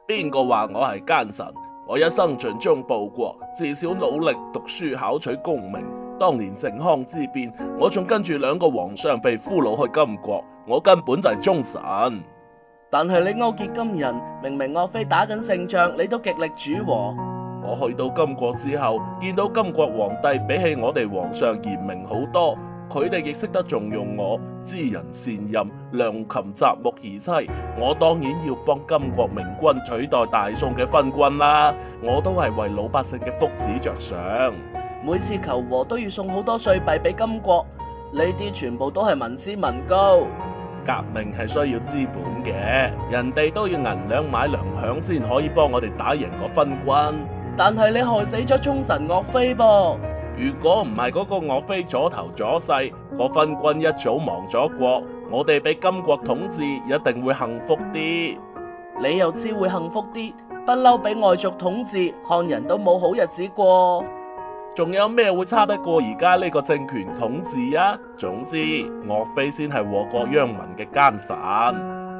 邊個話我係奸臣？我一生盡忠報國，自小努力讀書考取功名。當年靖康之變，我仲跟住2個皇上被俘虜去金國，我根本就係忠臣。但係你勾結金人，明明岳飛打緊勝仗，你都極力主和。我去到金國之後，見到金國皇帝比起我哋皇上嚴明好多，佢哋亦識得重用我，知人善任，良禽擇木而棲。我當然要幫金國明君取代大宋嘅昏君啦，我都係為老百姓嘅福祉着想。每次求和都要送好多稅幣俾金國，呢啲全部都係民脂民膏。革命係需要資本嘅，人哋都要銀兩買糧餉先可以幫我哋打贏個昏君。但係你害死咗忠臣岳飛噃。如果唔係嗰個岳飛阻頭阻勢，個昏君一早亡咗國，我哋俾金國統治一定會幸福啲。你又知會幸福啲？不嬲俾外族統治，漢人都冇好日子過。仲有咩會差得過而家呢個政權統治啊？總之，岳飛先係禍國殃民嘅奸臣。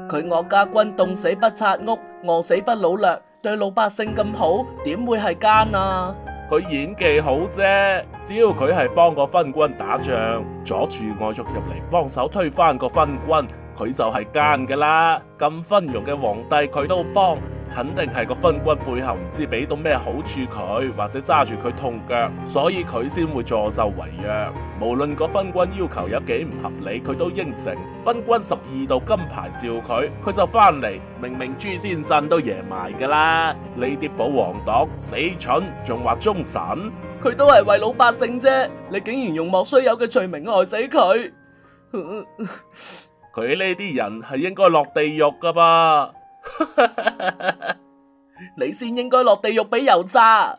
佢岳家軍凍死不拆屋，餓死不擄掠，對老百姓咁好，點會係奸啊？佢演技好啫，只要佢係幫個昏君打仗，阻住外族入嚟幫手推翻個昏君，佢就係奸噶啦。咁昏庸嘅皇帝佢都幫，肯定係個昏君背後唔知俾到咩好處佢，或者揸住佢痛腳，所以佢先會助紂為虐。無論個昏君要求有幾唔合理，佢都應承。昏君12道金牌召佢，佢就翻嚟，明明朱仙鎮都贏埋噶啦。呢啲保皇黨死蠢，仲話忠臣，佢都係為老百姓啫，你竟然用莫須有嘅罪名害死佢。佢呢啲人係應該落地獄噶噃。你先應該落地獄俾油炸。